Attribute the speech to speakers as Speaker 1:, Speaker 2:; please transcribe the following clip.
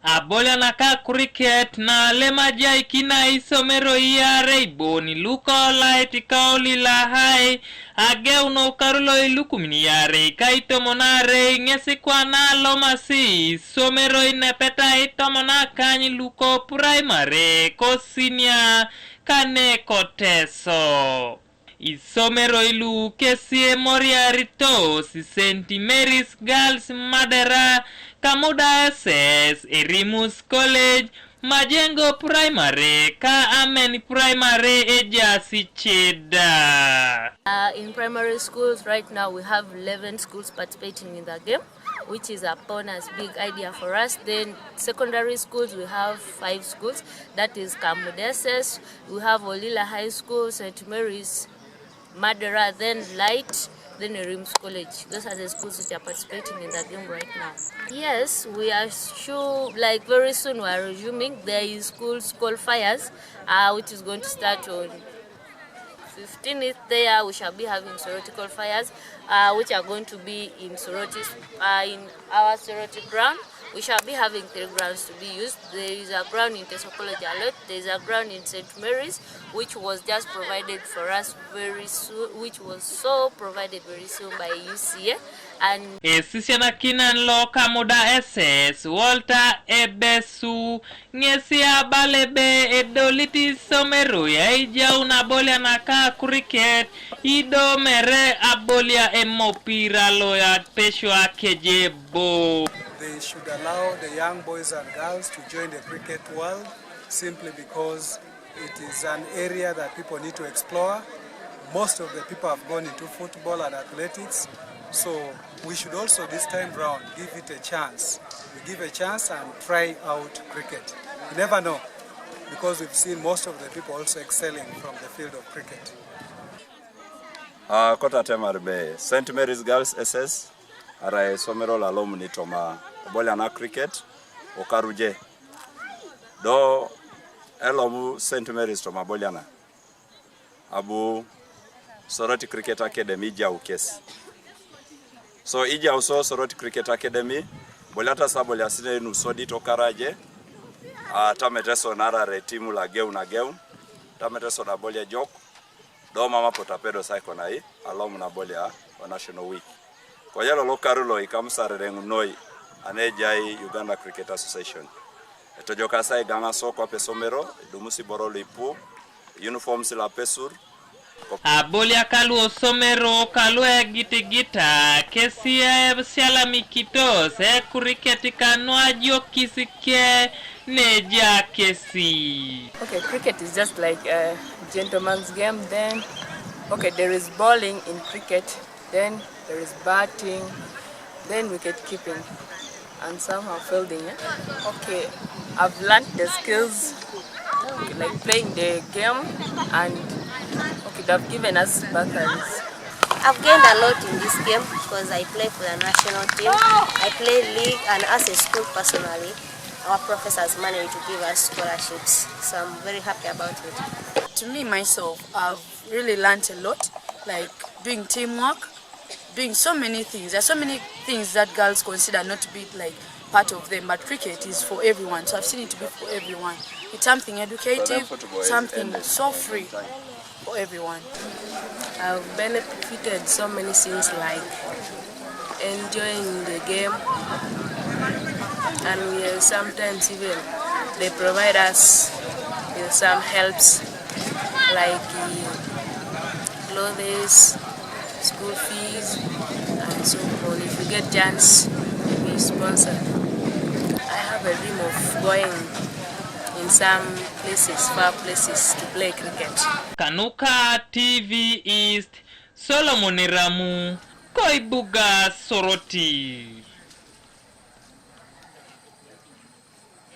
Speaker 1: Abolia Naka Kriket na lemaja ikina Isomeroi ya reiboni luko laiti kaoli la hai ageuno karulo ilukumini ya rei kaito monare ngesi kwa na lomasi Isomeroi nepeta ito monakanyi luko primary kosinia kane koteso Isomeroi lu kesie moriarito si St. Mary's Girls Madera Kamuda SS Erimus College Majengo Primary Ka Amen Primary Ejasi Cheda.
Speaker 2: In primary schools right now we have 11 schools participating in the game, which is a bonus big idea for us. Then secondary schools we have 5 schools, that is Kamuda SS, we have Olila High School, St. Mary's Madera, then Light, then Erimus College. Those are the schools which are participating in the game right now. Yes, we are sure, like very soon we are resuming. There is schools qualifiers, which is going to start on 15th. There we shall be having Soroti qualifiers, which are going to be in Soroti, in our Soroti ground. We shall be having 3 grounds to be used. There is a ground in College Alert, there is a ground in St. Mary's, which was just provided for us very soon, which was so provided very soon by UCA. And
Speaker 1: Sisiana kinan lo Kamuda SS Walter Ebesu Ngesia Balebe Edoliti Isomeroi Ejautu Abolia Naka Kriket Ido mere Abolia Emopira loya Peshwa Kejebo.
Speaker 3: They should allow the young boys and girls to join the cricket world simply because it is an area that people need to explore. Most of the people have gone into football and athletics, so we should also this time round give it a chance. We give a chance and try out cricket. You never know, because we've seen most of the people also excelling from the field of cricket.
Speaker 4: Kota temarbe St. Mary's Girls SS ara Isomeroi la alumni toma Abolia na cricket okaruje do elomu St. Mary's toma Abolia na abu Soroti Cricket Academy Ejautu. So Ejautu Soroti Cricket Academy bolata sabolia sine nusodi tokaraje tameteso nara retimu la geu na geu tameteso na Abolia jok do mama potapedo saiko na hii alumni na Abolia wa National Week. Kwa yalo lokarulo ikamsarere ngunoi anejai Uganda Cricket Association. Etojoka sai ganga soko pesomero dumusi boro Luipu uniforms la pesur.
Speaker 1: Abolia kalu osomero kalu gitigita kesia siala mikito se cricket kanwa jokisike neja kesi.
Speaker 5: Okay, cricket is just like a gentleman's game. Then okay, there is bowling in cricket, then there is batting, then wicket keeping, and somehow fielding. Okay, I've learned the skills, like playing the game, and okay, they've given us batteries.
Speaker 2: I've gained a lot in this game because I play for the national team. I play league, and as a school personally, our professors managed to give us scholarships, so I'm very happy about it.
Speaker 5: To me, myself, I've really learned a lot, like doing teamwork, doing so many things. There's so many things that girls consider not to be like part of them, but cricket is for everyone, so I've seen it to be for everyone. It's something educative, something so free for everyone.
Speaker 2: I've benefited so many things like enjoying the game, and we sometimes even they provide us with some helps like clothes, school fees, and so on. If you get chance to be sponsored, I have a dream of going in some places, far places, to play cricket.
Speaker 1: Kanuka TV East Solomon Ramu Koibuga Soroti.